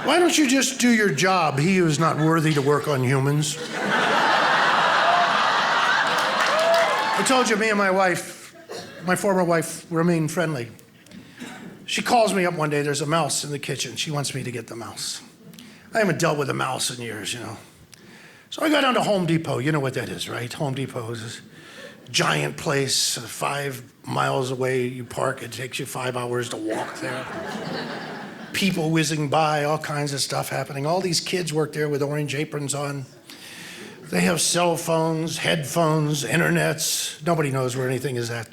Why don't you just do your job? He who is not worthy to work on humans. I told you, me and my wife, my former wife, remain friendly. She calls me up one day, there's a mouse in the kitchen. She wants me to get the mouse. I haven't dealt with a mouse in years, you know. So I go down to Home Depot. You know what that is, right? Home Depot is a giant place, 5 miles away. You park, it takes you 5 hours to walk there. People whizzing by, all kinds of stuff happening. All these kids work there with orange aprons on. They have cell phones, headphones, internets. Nobody knows where anything is at.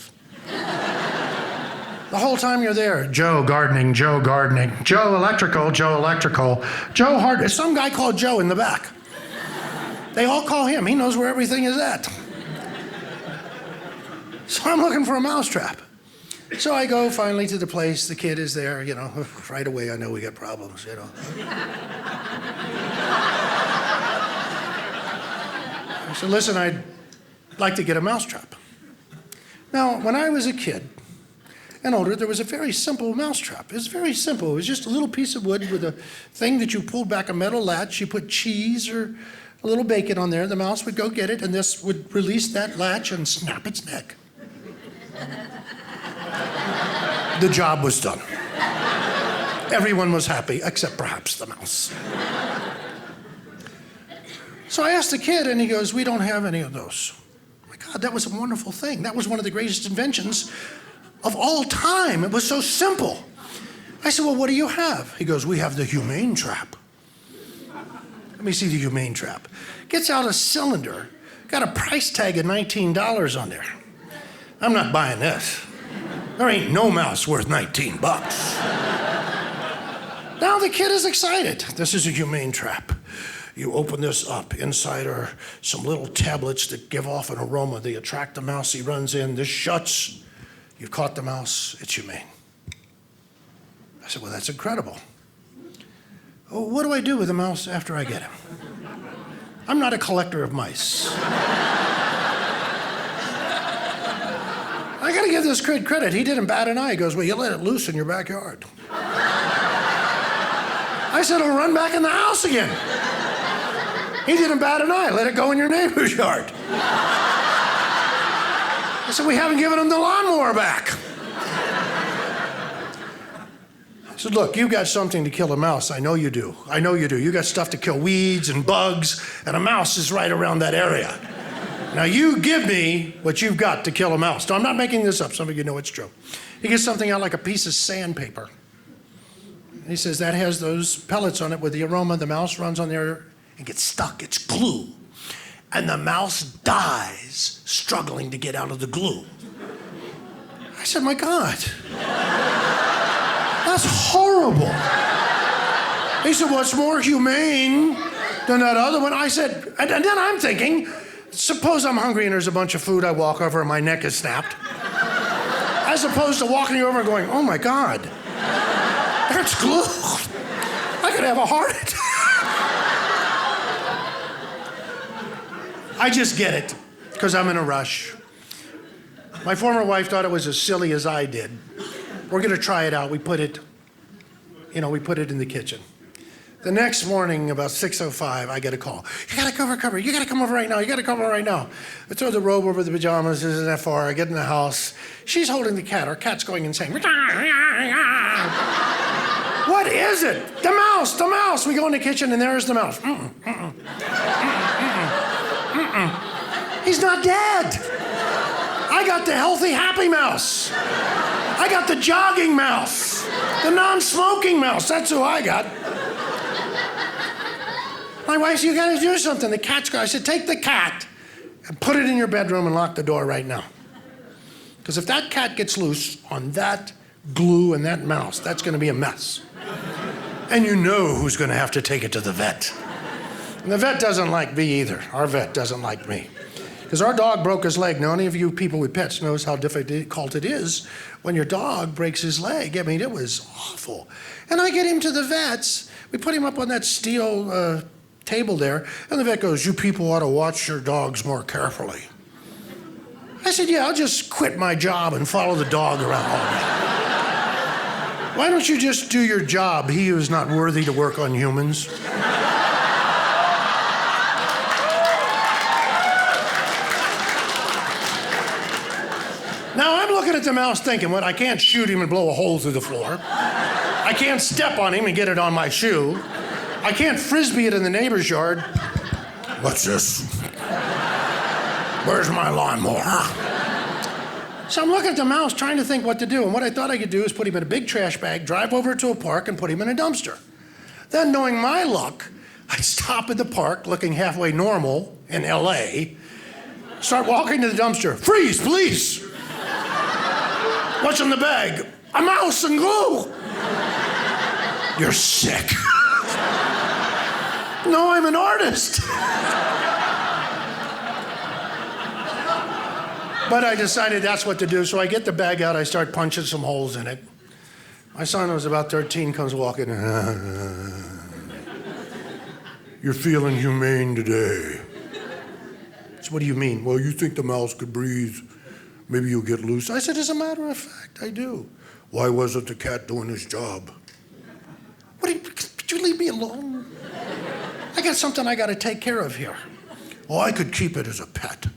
The whole time you're there, Joe gardening, Joe electrical, Joe hard. Some guy called Joe in the back. They all call him. He knows where everything is at. So I'm looking for a mousetrap. So I go finally to the place. The kid is there, you know. Right away, I know we got problems, you know. I said, listen, I'd like to get a mousetrap. Now, when I was a kid and older, there was a very simple mousetrap. It was very simple. It was just a little piece of wood with a thing that you pulled back a metal latch. You put cheese or a little bacon on there. The mouse would go get it, and this would release that latch and snap its neck. The job was done. Everyone was happy, except perhaps the mouse. So I asked the kid, and he goes, we don't have any of those. My God, that was a wonderful thing. That was one of the greatest inventions of all time. It was so simple. I said, well, what do you have? He goes, we have the humane trap. Let me see the humane trap. Gets out a cylinder, got a price tag of $19 on there. I'm not buying this. There ain't no mouse worth 19 bucks. Now the kid is excited. This is a humane trap. You open this up. Inside are some little tablets that give off an aroma. They attract the mouse. He runs in. This shuts. You've caught the mouse. It's humane. I said, well, that's incredible. Oh, what do I do with the mouse after I get him? I'm not a collector of mice. I got to give this kid credit. He didn't bat an eye. He goes, well, you let it loose in your backyard. I said, it'll run back in the house again. He didn't bat an eye. Let it go in your neighbor's yard. I said, we haven't given him the lawnmower back. I said, look, you got something to kill a mouse. I know you do. I know you do. You got stuff to kill weeds and bugs, and a mouse is right around that area. Now you give me what you've got to kill a mouse. No, I'm not making this up. Some of you know it's true. He gets something out like a piece of sandpaper. He says that has those pellets on it with the aroma. The mouse runs on there and gets stuck. It's glue. And the mouse dies struggling to get out of the glue. I said, my God, that's horrible. He said, what's more humane than that other one? I said, and then I'm thinking, suppose I'm hungry and there's a bunch of food, I walk over and my neck is snapped. As opposed to walking over and going, oh my God, that's glue. I could have a heart attack. I just get it, because I'm in a rush. My former wife thought it was as silly as I did. We're gonna try it out. We put it in the kitchen. The next morning, about 6:05, I get a call. You gotta cover. You gotta come over right now. You gotta come over right now. I throw the robe over the pajamas. Isn't that far? I get in the house. She's holding the cat. Our cat's going insane. What is it? The mouse, the mouse. We go in the kitchen and there's the mouse. He's not dead. I got the healthy, happy mouse. I got the jogging mouse. The non-smoking mouse. That's who I got. My wife said, you gotta do something. The cat's gone. I said, take the cat and put it in your bedroom and lock the door right now. Because if that cat gets loose on that glue and that mouse, that's gonna be a mess. And you know who's gonna have to take it to the vet. And the vet doesn't like me either. Our vet doesn't like me. Because our dog broke his leg. Now, any of you people with pets knows how difficult it is when your dog breaks his leg. I mean, it was awful. And I get him to the vets. We put him up on that steel table there, and the vet goes, you people ought to watch your dogs more carefully. I said, yeah, I'll just quit my job and follow the dog around all day. Why don't you just do your job? He who is not worthy to work on humans. Now I'm looking at the mouse thinking, well, I can't shoot him and blow a hole through the floor. I can't step on him and get it on my shoe. I can't frisbee it in the neighbor's yard. What's this? Where's my lawnmower? So I'm looking at the mouse trying to think what to do. And what I thought I could do is put him in a big trash bag, drive over to a park, and put him in a dumpster. Then, knowing my luck, I'd stop at the park looking halfway normal in LA, start walking to the dumpster. Freeze, please! What's in the bag? A mouse and glue! You're sick. No, I'm an artist. But I decided that's what to do, so I get the bag out, I start punching some holes in it. My son, who was about 13, comes walking in. You're feeling humane today. So what do you mean? Well, you think the mouse could breathe. Maybe you'll get loose. I said, as a matter of fact, I do. Why wasn't the cat doing his job? Could you leave me alone? I got something I got to take care of here. Oh, I could keep it as a pet.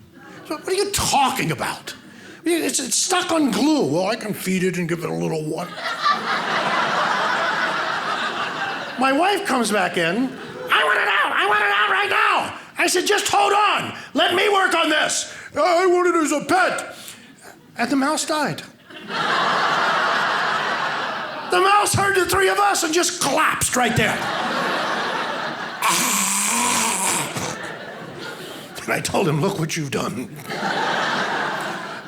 So what are you talking about? It's stuck on glue. Well, I can feed it and give it a little water. My wife comes back in. I want it out. I want it out right now. I said, just hold on. Let me work on this. I want it as a pet. And the mouse died. The mouse heard the three of us and just collapsed right there. And I told him, look what you've done.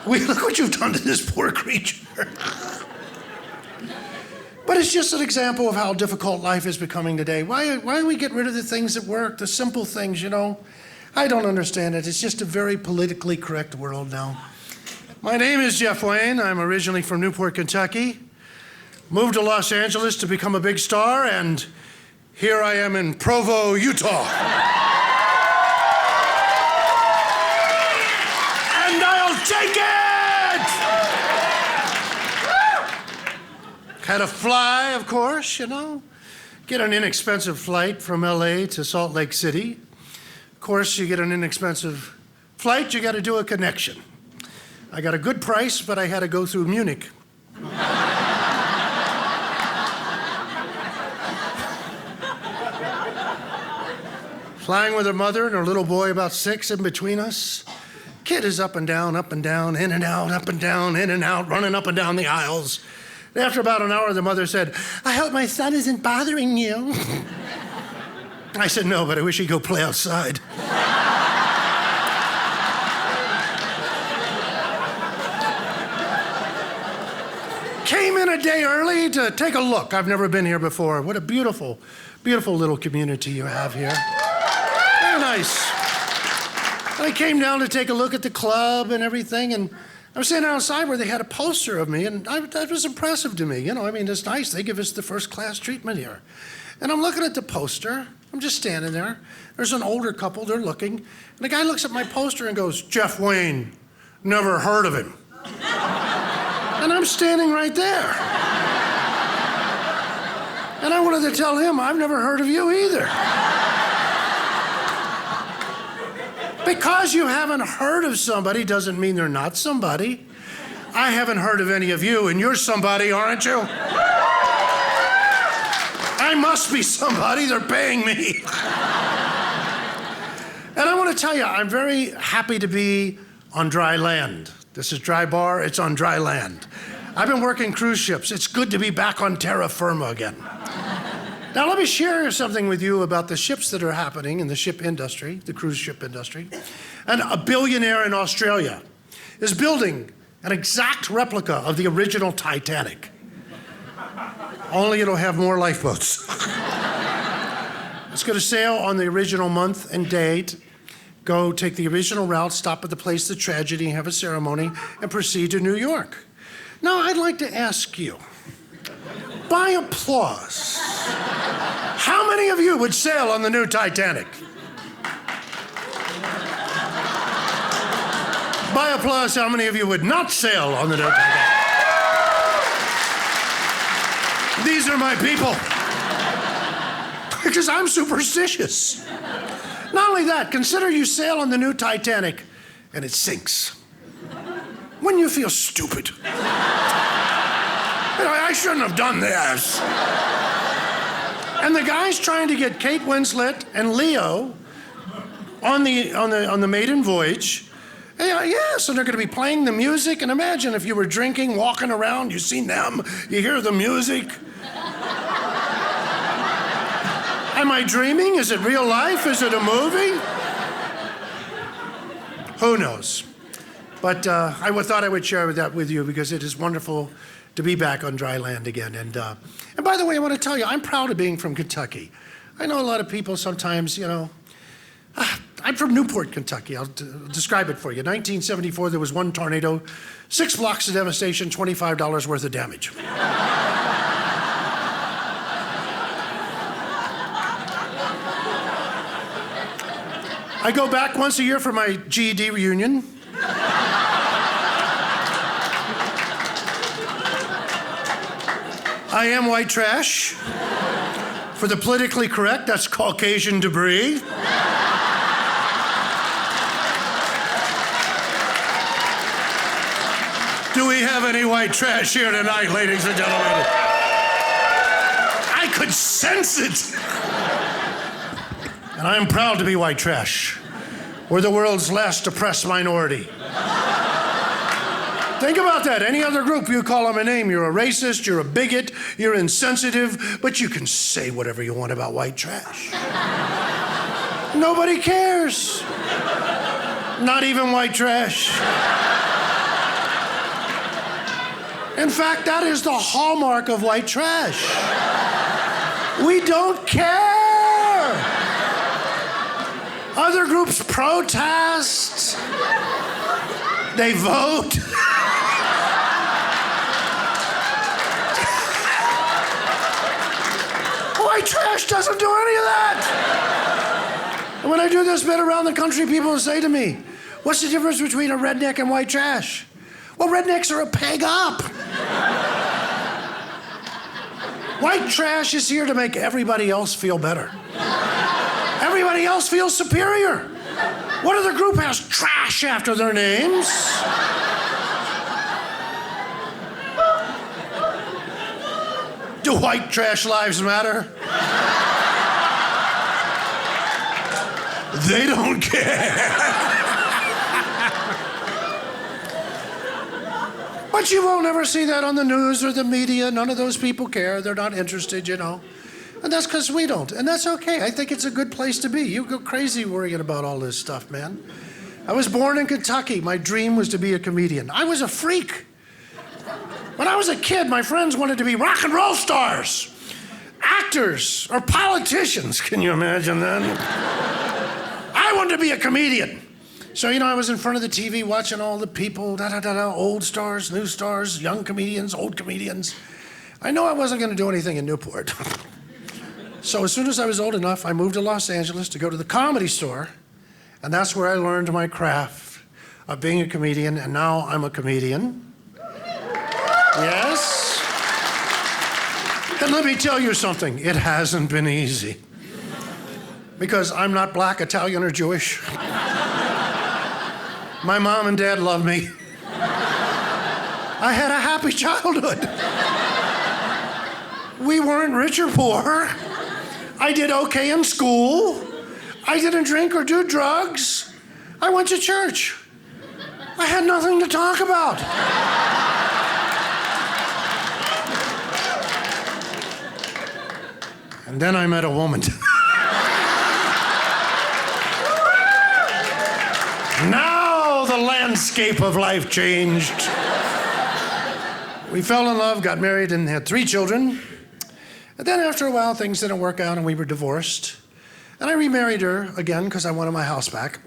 Look what you've done to this poor creature. But it's just an example of how difficult life is becoming today. Why do we get rid of the things that work, the simple things, you know? I don't understand it. It's just a very politically correct world now. My name is Jeff Wayne. I'm originally from Newport, Kentucky. Moved to Los Angeles to become a big star, and here I am in Provo, Utah. And I'll take it! Had to fly, of course, you know. Get an inexpensive flight from LA to Salt Lake City. Of course, you get an inexpensive flight, you got to do a connection. I got a good price, but I had to go through Munich. Flying with her mother and her little boy about 6 in between us. Kid is up and down, in and out, up and down, in and out, running up and down the aisles. And after about an hour, the mother said, I hope my son isn't bothering you. I said, no, but I wish he'd go play outside. Came in a day early to take a look. I've never been here before. What a beautiful, beautiful little community you have here. Very nice. I came down to take a look at the club and everything, and I was standing outside where they had a poster of me, and that was impressive to me. You know, I mean, it's nice. They give us the first-class treatment here. And I'm looking at the poster. I'm just standing there. There's an older couple. They're looking. And the guy looks at my poster and goes, Jeff Wayne, never heard of him. And I'm standing right there. And I wanted to tell him, I've never heard of you either. Because you haven't heard of somebody doesn't mean they're not somebody. I haven't heard of any of you, and you're somebody, aren't you? I must be somebody. They're paying me. And I want to tell you, I'm very happy to be on dry land. This is Dry Bar. It's on dry land. I've been working cruise ships. It's good to be back on terra firma again. Now, let me share something with you about the ships that are happening in the ship industry, the cruise ship industry. And a billionaire in Australia is building an exact replica of the original Titanic. Only it'll have more lifeboats. It's going to sail on the original month and date, go take the original route, stop at the place of tragedy, have a ceremony, and proceed to New York. Now, I'd like to ask you, by applause, how many of you would sail on the new Titanic? By applause, how many of you would not sail on the new Titanic? These are my people. Because I'm superstitious. Not only that, consider you sail on the new Titanic and it sinks. Wouldn't you feel stupid? I shouldn't have done this. And the guy's trying to get Kate Winslet and Leo on the maiden voyage. So they're going to be playing the music. And imagine if you were drinking, walking around, you see them, you hear the music. Am I dreaming? Is it real life? Is it a movie? Who knows? But I thought I would share that with you because it is wonderful to be back on dry land again. And by the way, I want to tell you, I'm proud of being from Kentucky. I know a lot of people sometimes, I'm from Newport, Kentucky. I'll describe it for you. 1974, there was one tornado, 6 blocks of devastation, $25 worth of damage. I go back once a year for my GED reunion. I am white trash. For the politically correct, that's Caucasian debris. Do we have any white trash here tonight, ladies and gentlemen? I could sense it. And I'm proud to be white trash. We're the world's last oppressed minority. Think about that. Any other group, you call them a name. You're a racist, you're a bigot, you're insensitive, but you can say whatever you want about white trash. Nobody cares. Not even white trash. In fact, that is the hallmark of white trash. We don't care. Other groups protest. They vote. White trash doesn't do any of that. And when I do this bit around the country, people will say to me, what's the difference between a redneck and white trash? Well, rednecks are a peg up. White trash is here to make everybody else feel better. Everybody else feels superior. What other group has trash after their names? Do white trash lives matter? They don't care. But you won't ever see that on the news or the media. None of those people care. They're not interested, And that's because we don't. And that's okay. I think it's a good place to be. You go crazy worrying about all this stuff, man. I was born in Kentucky. My dream was to be a comedian. I was a freak. When I was a kid, my friends wanted to be rock and roll stars, actors, or politicians. Can you imagine that? I wanted to be a comedian. So, I was in front of the TV watching all the people, old stars, new stars, young comedians, old comedians. I know I wasn't going to do anything in Newport. So as soon as I was old enough, I moved to Los Angeles to go to the Comedy Store, and that's where I learned my craft of being a comedian, and now I'm a comedian. Yes? And let me tell you something, it hasn't been easy. Because I'm not black, Italian, or Jewish. My mom and dad love me. I had a happy childhood. We weren't rich or poor. I did okay in school. I didn't drink or do drugs. I went to church. I had nothing to talk about. And then I met a woman. Now the landscape of life changed. We fell in love, got married, and had 3 children. And then after a while, things didn't work out, and we were divorced. And I remarried her again because I wanted my house back.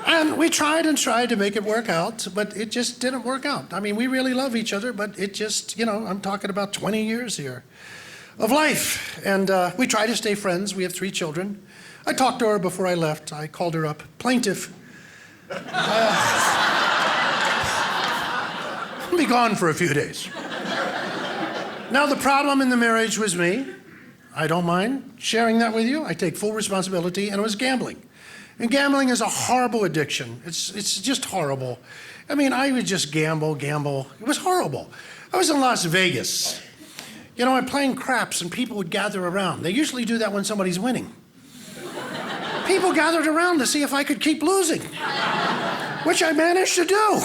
And we tried and tried to make it work out, but it just didn't work out. I mean, we really love each other, but it just, I'm talking about 20 years here of life. And we try to stay friends. We have 3 children. I talked to her before I left. I called her up, plaintiff. be gone for a few days. Now, the problem in the marriage was me. I don't mind sharing that with you. I take full responsibility, and it was gambling. And gambling is a horrible addiction. It's just horrible. I mean, I would just gamble. It was horrible. I was in Las Vegas. You know, I'm playing craps, and people would gather around. They usually do that when somebody's winning. People gathered around to see if I could keep losing, which I managed to do.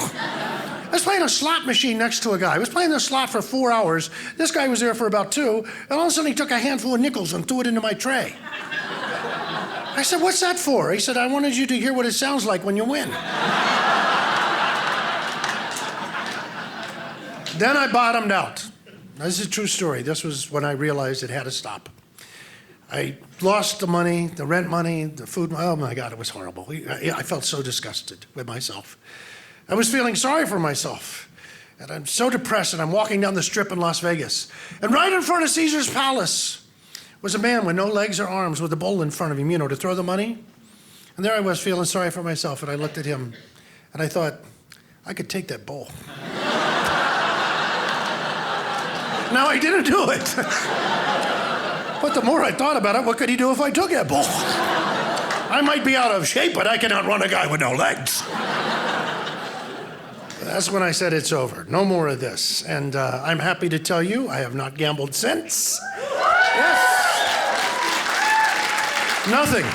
I was playing a slot machine next to a guy. I was playing the slot for 4 hours. This guy was there for about 2, and all of a sudden he took a handful of nickels and threw it into my tray. I said, "What's that for?" He said, "I wanted you to hear what it sounds like when you win." Then I bottomed out. This is a true story. This was when I realized it had to stop. I lost the money, the rent money, the food. Oh my God, it was horrible. I felt so disgusted with myself. I was feeling sorry for myself. And I'm so depressed, and I'm walking down the strip in Las Vegas. And right in front of Caesar's Palace was a man with no legs or arms with a bowl in front of him, you know, to throw the money. And there I was feeling sorry for myself, and I looked at him, and I thought, I could take that bowl. Now, I didn't do it. But the more I thought about it, what could he do if I took that bowl? I might be out of shape, but I can outrun a guy with no legs. That's when I said it's over. No more of this. And I'm happy to tell you I have not gambled since. Yes. Nothing.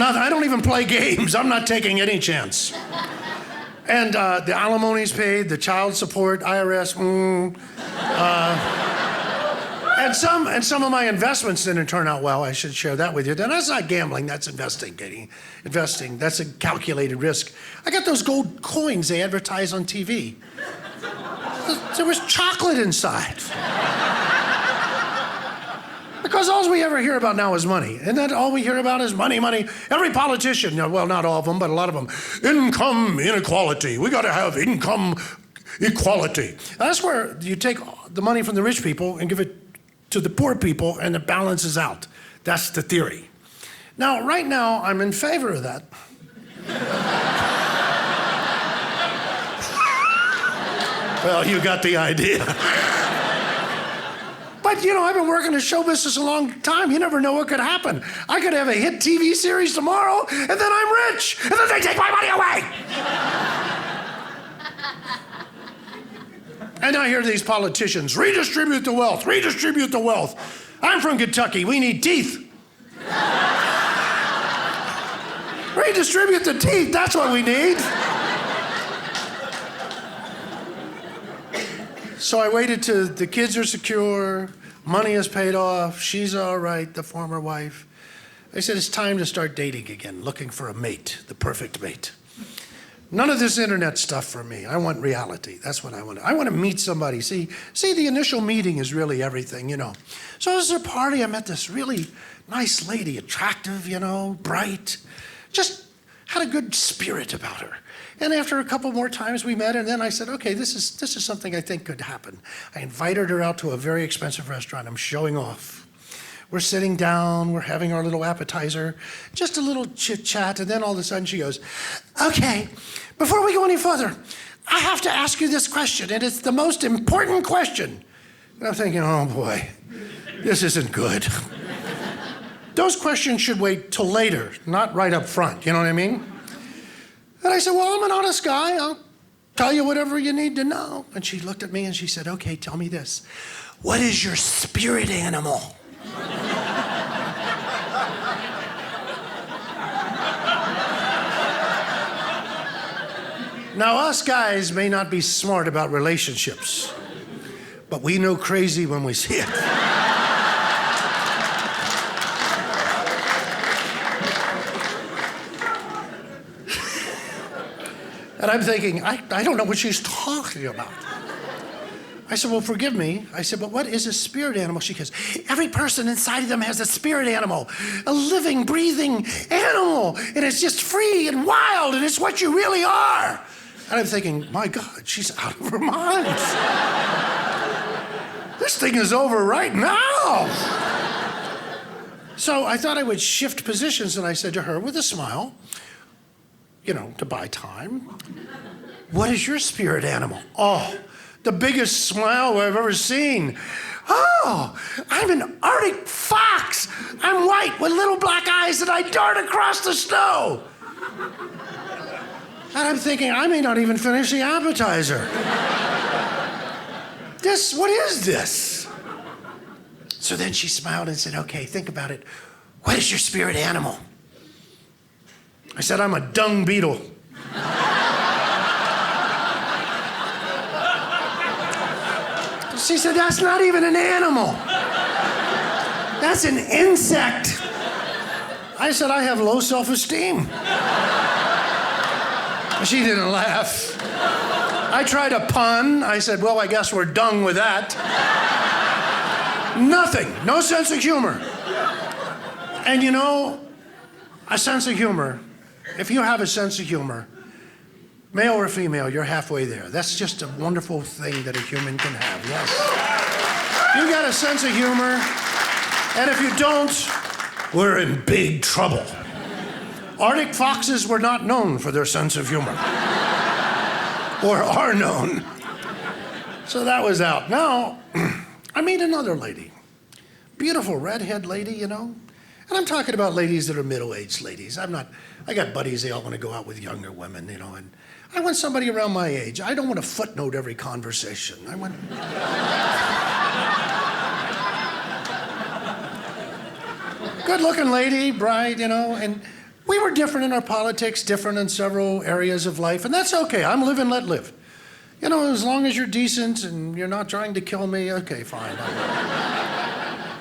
I don't even play games. I'm not taking any chance. And the alimony's paid, the child support, IRS, and some of my investments didn't turn out well. I should share that with you. Then that's not gambling, that's investing, Katie. Investing, that's a calculated risk. I got those gold coins they advertise on TV. There was chocolate inside. Because all we ever hear about now is money. Isn't that all we hear about is money, money? Every politician, well, not all of them, but a lot of them. Income inequality. We got to have income equality. That's where you take the money from the rich people and give it to the poor people, and it balances out. That's the theory. Now, right now, I'm in favor of that. Well, you got the idea. But, you know, I've been working in show business a long time. You never know what could happen. I could have a hit TV series tomorrow, and then I'm rich, and then they take my money away. And I hear these politicians, redistribute the wealth, redistribute the wealth. I'm from Kentucky, we need teeth. Redistribute the teeth, that's what we need. So I waited till the kids are secure, money is paid off, she's all right, the former wife. I said, it's time to start dating again, looking for a mate, the perfect mate. None of this internet stuff for me. I want reality. That's what I want. I want to meet somebody. See, the initial meeting is really everything, you know. So as a party, I met this really nice lady, attractive, you know, bright, just had a good spirit about her. And after a couple more times we met, and then I said, okay, this is something I think could happen. I invited her out to a very expensive restaurant. I'm showing off. We're sitting down, we're having our little appetizer, just a little chit chat, and then all of a sudden she goes, okay, before we go any further, I have to ask you this question, and it's the most important question. And I'm thinking, oh boy, this isn't good. Those questions should wait till later, not right up front, you know what I mean? And I said, well, I'm an honest guy, I'll tell you whatever you need to know. And she looked at me and she said, okay, tell me this. What is your spirit animal? Now, us guys may not be smart about relationships, but we know crazy when we see it. And I'm thinking, I don't know what she's talking about. I said, well, forgive me. I said, but what is a spirit animal? She goes, every person inside of them has a spirit animal, a living, breathing animal, and it's just free and wild, and it's what you really are. And I'm thinking, my God, she's out of her mind. This thing is over right now. So I thought I would shift positions, and I said to her with a smile, you know, to buy time, what is your spirit animal? Oh, the biggest smile I've ever seen. Oh, I'm an Arctic fox. I'm white with little black eyes and I dart across the snow. And I'm thinking, I may not even finish the appetizer. What is this? So then she smiled and said, okay, think about it. What is your spirit animal? I said, I'm a dung beetle. She said, that's not even an animal. That's an insect. I said, I have low self-esteem. She didn't laugh. I tried a pun. I said, well, I guess we're done with that. Nothing. No sense of humor. And you know, a sense of humor, if you have a sense of humor, male or female, you're halfway there. That's just a wonderful thing that a human can have, yes. You got a sense of humor, and if you don't, we're in big trouble. Arctic foxes were not known for their sense of humor, or are known. So that was out. Now, I meet another lady, beautiful redhead lady, you know, and I'm talking about ladies that are middle-aged ladies. I got buddies, they all want to go out with younger women, you know, and I want somebody around my age. I don't want to footnote every conversation. I want... Good-looking lady, bright, you know, and we were different in our politics, different in several areas of life, and that's okay. I'm live and let live. You know, as long as you're decent and you're not trying to kill me, okay, fine.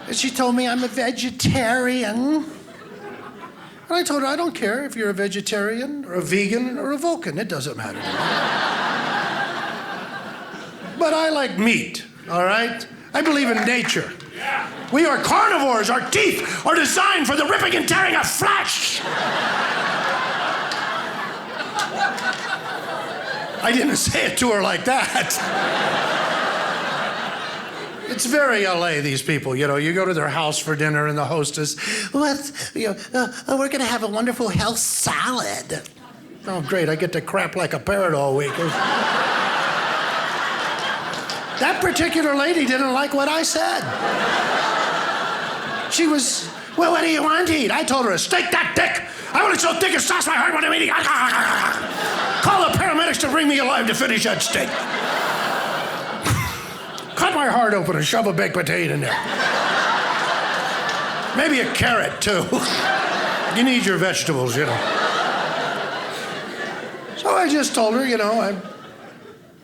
And she told me I'm a vegetarian. And I told her, I don't care if you're a vegetarian or a vegan or a Vulcan. It doesn't matter to me. But I like meat, all right? I believe in nature. We are carnivores. Our teeth are designed for the ripping and tearing of flesh. I didn't say it to her like that. It's very LA, these people. You know, you go to their house for dinner and the hostess, we're going to have a wonderful health salad. Oh, great, I get to crap like a parrot all week. That particular lady didn't like what I said. She was, well, what do you want to eat? I told her, steak that dick. I want it so thick it stops my heart when I'm eating. Call the paramedics to bring me alive to finish that steak. Cut my heart open and shove a baked potato in there. Maybe a carrot, too. You need your vegetables, you know. So I just told her, you know,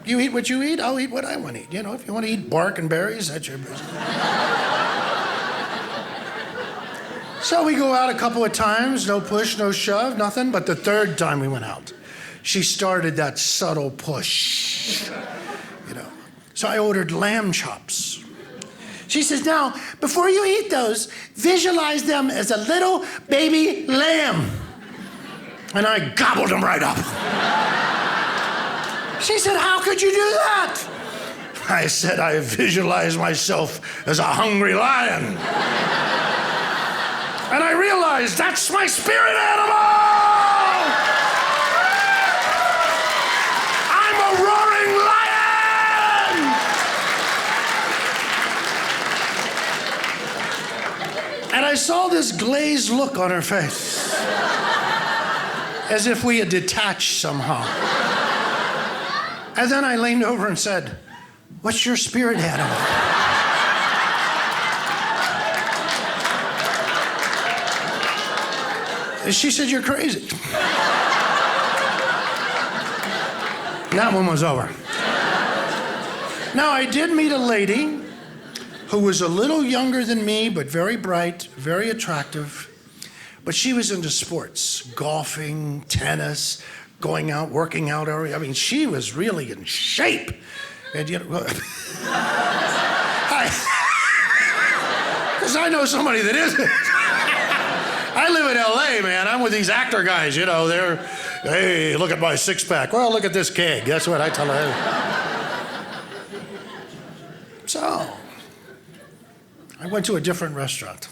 you eat what you eat, I'll eat what I want to eat. You know, if you want to eat bark and berries, that's your business. So we go out a couple of times, no push, no shove, nothing. But the third time we went out, she started that subtle push, you know. So I ordered lamb chops. She says, now, before you eat those, visualize them as a little baby lamb. And I gobbled them right up. She said, how could you do that? I said, I visualize myself as a hungry lion. And I realized that's my spirit animal! I'm a roaring lion! And I saw this glazed look on her face, as if we had detached somehow. And then I leaned over and said, what's your spirit animal? And she said, you're crazy. That one was over. Now, I did meet a lady who was a little younger than me, but very bright, very attractive. But she was into sports, golfing, tennis, going out, working out. I mean, she was really in shape. And you know, because I know somebody that isn't. I live in LA, man. I'm with these actor guys, you know. They're, hey, look at my six-pack. Well, look at this keg. That's what I tell them. So, I went to a different restaurant.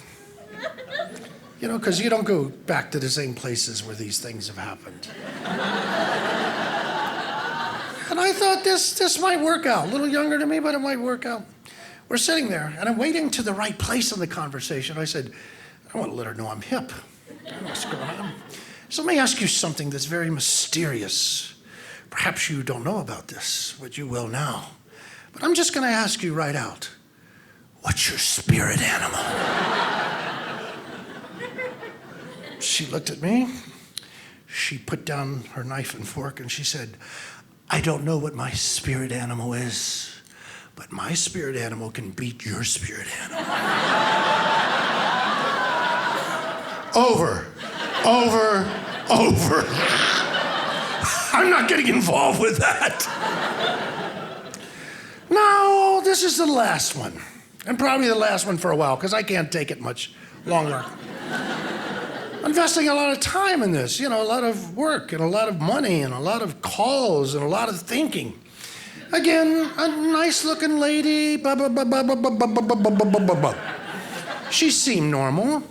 You know, because you don't go back to the same places where these things have happened. And I thought this might work out. A little younger than me, but it might work out. We're sitting there, and I'm waiting to the right place in the conversation. I said, I don't want to let her know I'm hip. I don't know what's going on. So let me ask you something that's very mysterious. Perhaps you don't know about this, but you will now. But I'm just going to ask you right out. What's your spirit animal? She looked at me. She put down her knife and fork, and she said, I don't know what my spirit animal is, but my spirit animal can beat your spirit animal. Over. I'm not getting involved with that. No, this is the last one. And probably the last one for a while, because I can't take it much longer. Investing a lot of time in this, a lot of work and a lot of money and a lot of calls and a lot of thinking. Again, a nice-looking lady, She seemed normal.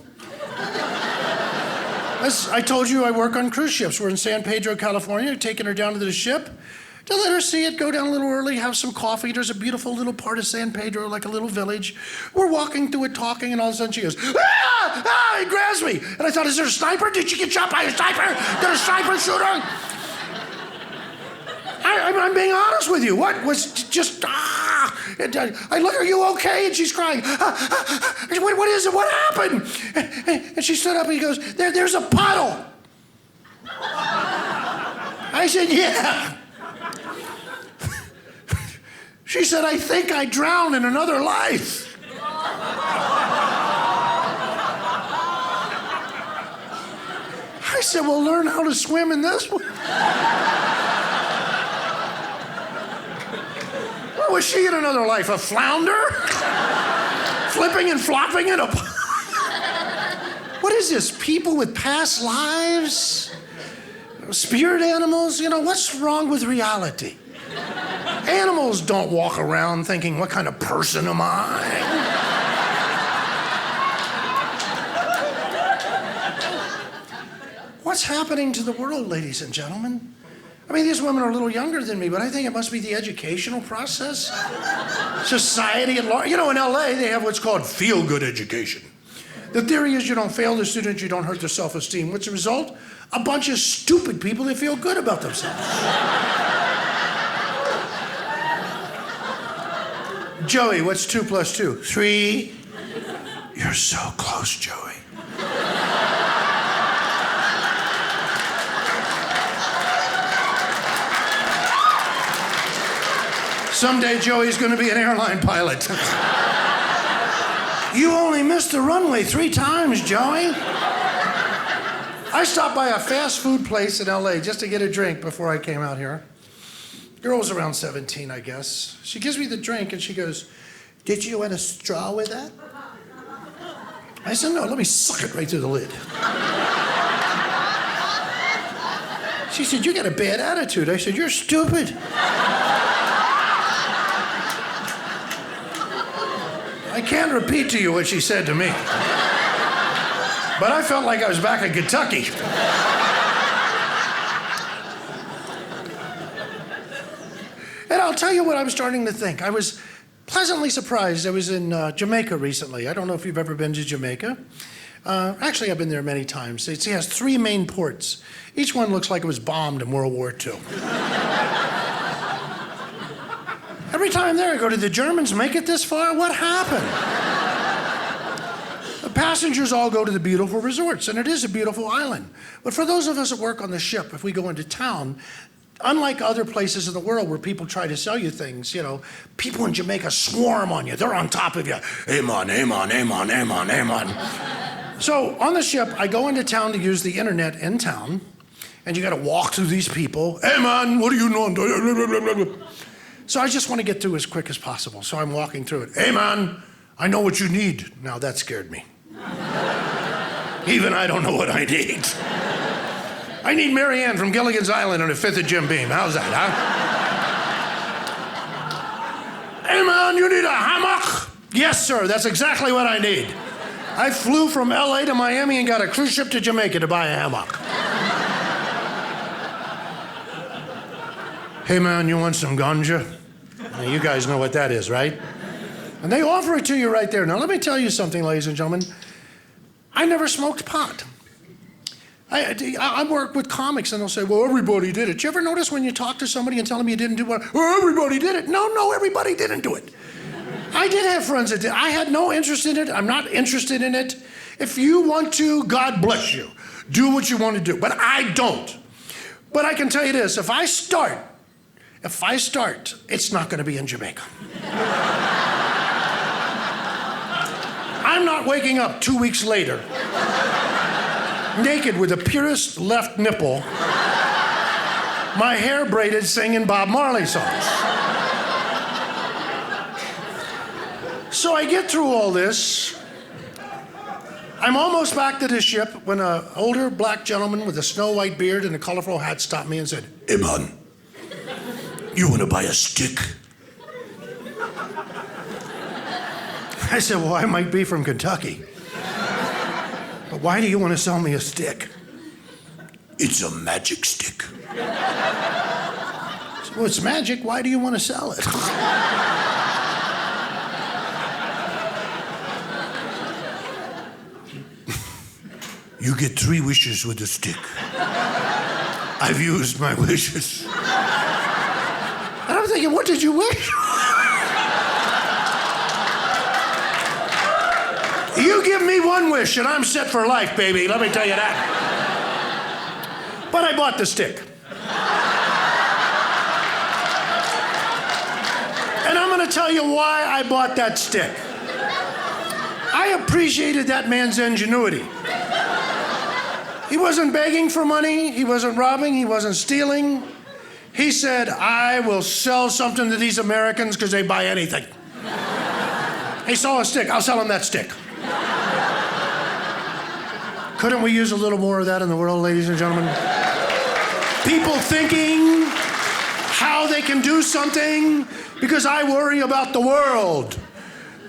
As I told you, I work on cruise ships. We're in San Pedro, California, taking her down to the ship to let her see it, go down a little early, have some coffee. There's a beautiful little part of San Pedro, like a little village. We're walking through it, talking, and all of a sudden she goes, he grabs me. And I thought, is there a sniper? Did she get shot by a sniper? Did a sniper shoot her? I'm being honest with you. What was just, I look, are you okay? And she's crying. What is it? What happened? And she stood up and he goes, there's a puddle. I said, yeah. She said, I think I drowned in another life. I said, well, learn how to swim in this one. What was she in another life? A flounder? Flipping and flopping in a... What is this? People with past lives? Spirit animals? What's wrong with reality? Animals don't walk around thinking, what kind of person am I? What's happening to the world, ladies and gentlemen? I mean, these women are a little younger than me, but I think it must be the educational process. Society at large. In LA, they have what's called feel-good education. The theory is you don't fail the students, you don't hurt their self-esteem. What's the result? A bunch of stupid people that feel good about themselves. Joey, what's 2 + 2? 3. You're so close, Joey. Someday Joey's going to be an airline pilot. You only missed the runway 3 times, Joey. I stopped by a fast food place in LA just to get a drink before I came out here. Girl was around 17, I guess. She gives me the drink and she goes, did you want a straw with that? I said, no, let me suck it right through the lid. She said, you got a bad attitude. I said, you're stupid. I can't repeat to you what she said to me. But I felt like I was back in Kentucky. And I'll tell you what I'm starting to think. I was pleasantly surprised. I was in Jamaica recently. I don't know if you've ever been to Jamaica. Actually, I've been there many times. It has 3 main ports. Each one looks like it was bombed in World War II. Every time I'm there, I go, did the Germans make it this far? What happened? The passengers all go to the beautiful resorts, and it is a beautiful island. But for those of us that work on the ship, if we go into town, unlike other places in the world where people try to sell you things, people in Jamaica swarm on you. They're on top of you. Amen, amen, amen, amen, amen. So on the ship, I go into town to use the internet in town, and you got to walk through these people. Hey, man, what do you know? So I just want to get through as quick as possible. So I'm walking through it. Hey, man, I know what you need. Now, that scared me. Even I don't know what I need. I need Mary Ann from Gilligan's Island on a 5th of Jim Beam. How's that, huh? Hey, man, you need a hammock? Yes, sir, that's exactly what I need. I flew from LA to Miami and got a cruise ship to Jamaica to buy a hammock. Hey man, you want some ganja? Now, you guys know what that is, right? And they offer it to you right there. Now let me tell you something, ladies and gentlemen. I never smoked pot. I work with comics and they'll say, well, everybody did it. You ever notice when you talk to somebody and tell them you didn't do it? Well, everybody did it. No, everybody didn't do it. I did have friends that did. I had no interest in it. I'm not interested in it. If you want to, God bless you. Do what you want to do. But I don't. But I can tell you this, if I start, it's not going to be in Jamaica. I'm not waking up 2 weeks later naked with the purest left nipple, my hair braided singing Bob Marley songs. So I get through all this. I'm almost back to the ship when an older black gentleman with a snow white beard and a colorful hat stopped me and said, "Hey man, you want to buy a stick?" I said, well, I might be from Kentucky, but why do you want to sell me a stick? It's a magic stick. I said, well, it's magic. Why do you want to sell it? You get 3 wishes with a stick. I've used my wishes. And I'm thinking, what did you wish? You give me one wish and I'm set for life, baby. Let me tell you that. But I bought the stick. And I'm going to tell you why I bought that stick. I appreciated that man's ingenuity. He wasn't begging for money. He wasn't robbing. He wasn't stealing. He said, I will sell something to these Americans because they buy anything. He saw a stick. I'll sell him that stick. Couldn't we use a little more of that in the world, ladies and gentlemen? People thinking how they can do something because I worry about the world.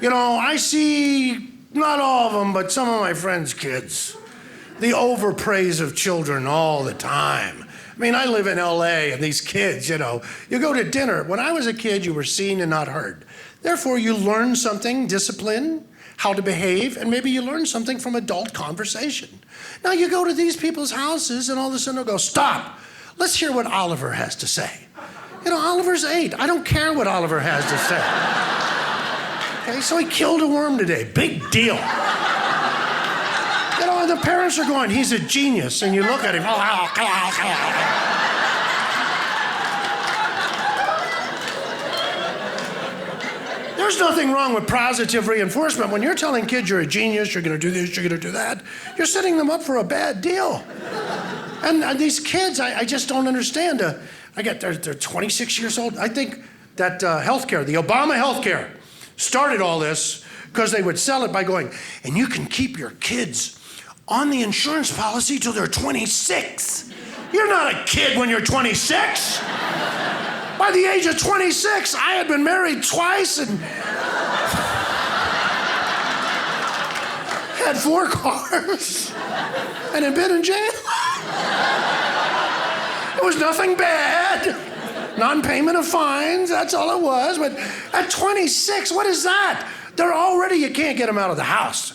You know, I see, not all of them, but some of my friends' kids, the overpraise of children all the time. I mean, I live in LA and these kids, you know, you go to dinner. When I was a kid, you were seen and not heard. Therefore, you learn something, discipline, how to behave, and maybe you learn something from adult conversation. Now you go to these people's houses and all of a sudden they'll go, stop, let's hear what Oliver has to say. You know, Oliver's 8. I don't care what Oliver has to say. Okay, so he killed a worm today. Big deal. You know, and the parents are going, he's a genius. And you look at him, There's nothing wrong with positive reinforcement. When you're telling kids you're a genius, you're going to do this, you're going to do that, you're setting them up for a bad deal. And these kids, I just don't understand. They're 26 years old. I think that healthcare, the Obama healthcare, started all this because they would sell it by going, and you can keep your kids on the insurance policy till they're 26. You're not a kid when you're 26. By the age of 26, I had been married twice and had 4 cars and had been in jail. It was nothing bad. Non-payment of fines, that's all it was. But at 26, what is that? They're already, you can't get them out of the house.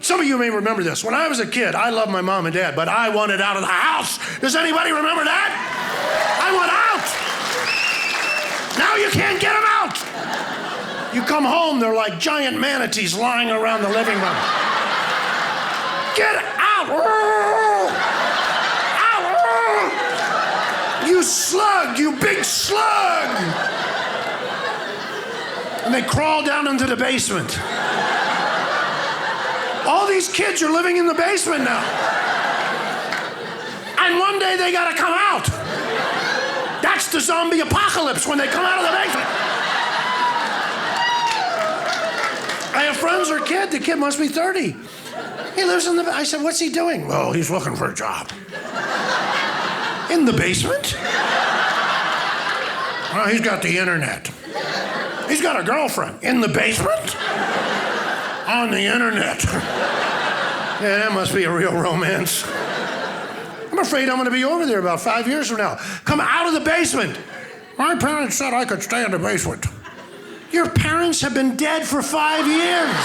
Some of you may remember this. When I was a kid, I loved my mom and dad, but I wanted out of the house. Does anybody remember that? I want out. Now you can't get them out. You come home, they're like giant manatees lying around the living room. Get out. Out. You slug, you big slug. And they crawl down into the basement. All these kids are living in the basement now. And one day they gotta come out. That's the zombie apocalypse when they come out of the basement. I have friends or a kid, the kid must be 30. He lives in the, I said, what's he doing? Well, he's looking for a job. In the basement? Well, he's got the internet. He's got a girlfriend. In the basement? On the internet. Yeah, that must be a real romance. I I'm afraid I'm going to be over there about 5 years from now. Come out of the basement. My parents said I could stay in the basement. Your parents have been dead for 5 years.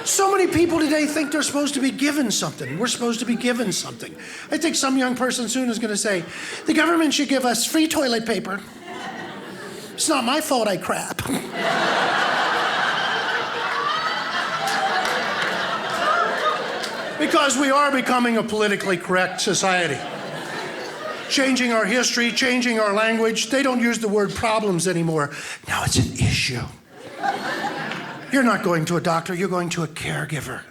So many people today think they're supposed to be given something. We're supposed to be given something. I think some young person soon is going to say, the government should give us free toilet paper. It's not my fault I crap. Because we are becoming a politically correct society. Changing our history, changing our language. They don't use the word problems anymore. Now it's an issue. You're not going to a doctor, you're going to a caregiver.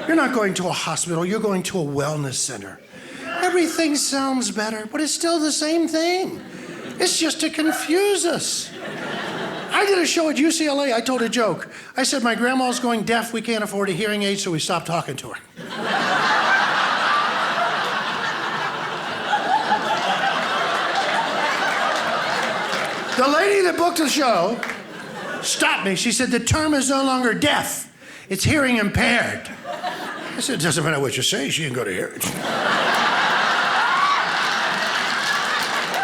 You're not going to a hospital, you're going to a wellness center. Everything sounds better, but it's still the same thing. It's just to confuse us. I did a show at UCLA, I told a joke. I said, my grandma's going deaf, we can't afford a hearing aid, so we stopped talking to her. The lady that booked the show stopped me. She said, the term is no longer deaf. It's hearing impaired. I said, it doesn't matter what you say. She ain't going to hear it.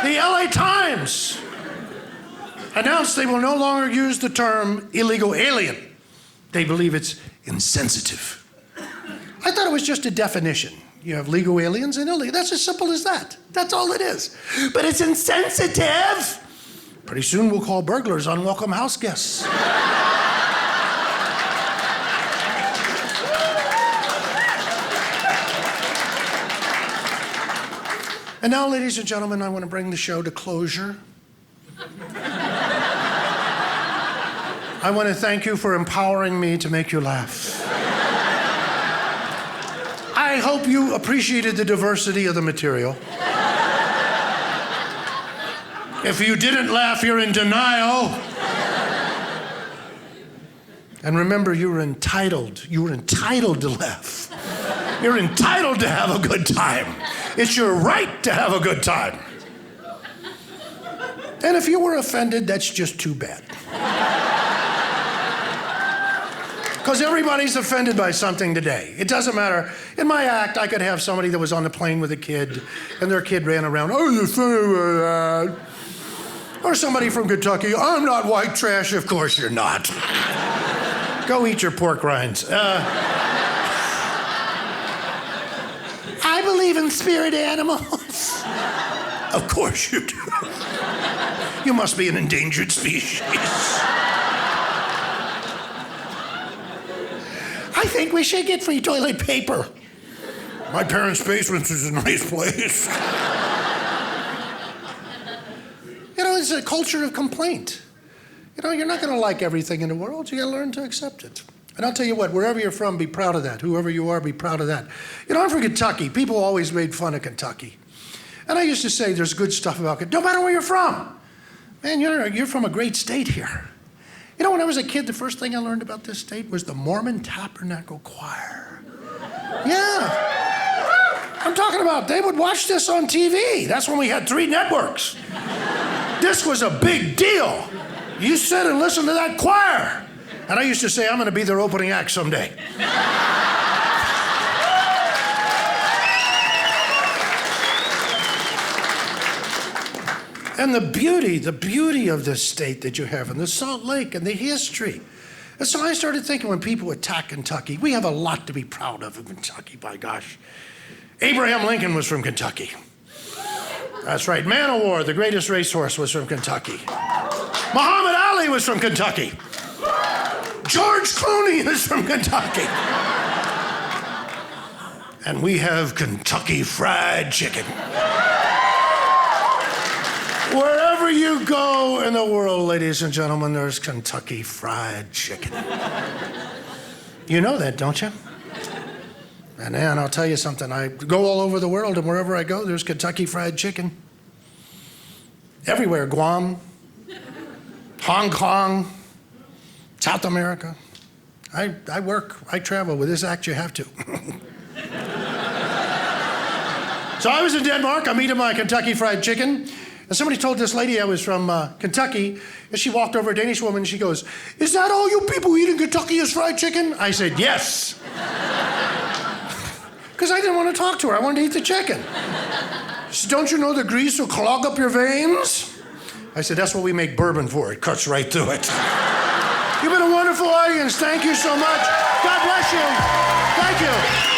The LA Times announced they will no longer use the term illegal alien. They believe it's insensitive. I thought it was just a definition. You have legal aliens and illegal. That's as simple as that. That's all it is. But it's insensitive. Pretty soon we'll call burglars unwelcome house guests. And now, ladies and gentlemen, I want to bring the show to closure. I want to thank you for empowering me to make you laugh. I hope you appreciated the diversity of the material. If you didn't laugh, you're in denial. And remember, you're entitled. You're entitled to laugh. You're entitled to have a good time. It's your right to have a good time. And if you were offended, that's just too bad. Because everybody's offended by something today. It doesn't matter. In my act, I could have somebody that was on the plane with a kid, and their kid ran around, oh, you're offended by that. Or somebody from Kentucky, I'm not white trash. Of course you're not. Go eat your pork rinds. I believe in spirit animals. Of course you do. You must be an endangered species. I think we should get free toilet paper. My parents' basement is a nice place. You know, it's a culture of complaint. You know, you're not going to like everything in the world. You got to learn to accept it. And I'll tell you what, wherever you're from, be proud of that. Whoever you are, be proud of that. You know, I'm from Kentucky. People always made fun of Kentucky. And I used to say there's good stuff about Kentucky. No matter where you're from. Man, you're from a great state here. You know, when I was a kid, the first thing I learned about this state was the Mormon Tabernacle Choir. Yeah. I'm talking about, they would watch this on TV. That's when we had 3 networks. This was a big deal. You sit and listen to that choir. And I used to say, I'm going to be their opening act someday. And the beauty of this state that you have, and the Salt Lake, and the history. And so I started thinking, when people attack Kentucky, we have a lot to be proud of in Kentucky, by gosh. Abraham Lincoln was from Kentucky. That's right. Man o' War, the greatest racehorse, was from Kentucky. Muhammad Ali was from Kentucky. George Clooney is from Kentucky. And we have Kentucky Fried Chicken. Wherever you go in the world, ladies and gentlemen, there's Kentucky Fried Chicken. You know that, don't you? And then I'll tell you something. I go all over the world, and wherever I go, there's Kentucky Fried Chicken. Everywhere. Guam, Hong Kong, South America. I travel. With this act, you have to. So I was in Denmark. I'm eating my Kentucky Fried Chicken. And somebody told this lady I was from Kentucky, and she walked over, a Danish woman, and she goes, is that all you people eating Kentucky is fried chicken? I said, yes. Because I didn't want to talk to her. I wanted to eat the chicken. She said, don't you know the grease will clog up your veins? I said, that's what we make bourbon for. It cuts right through it. You've been a wonderful audience. Thank you so much. God bless you. Thank you.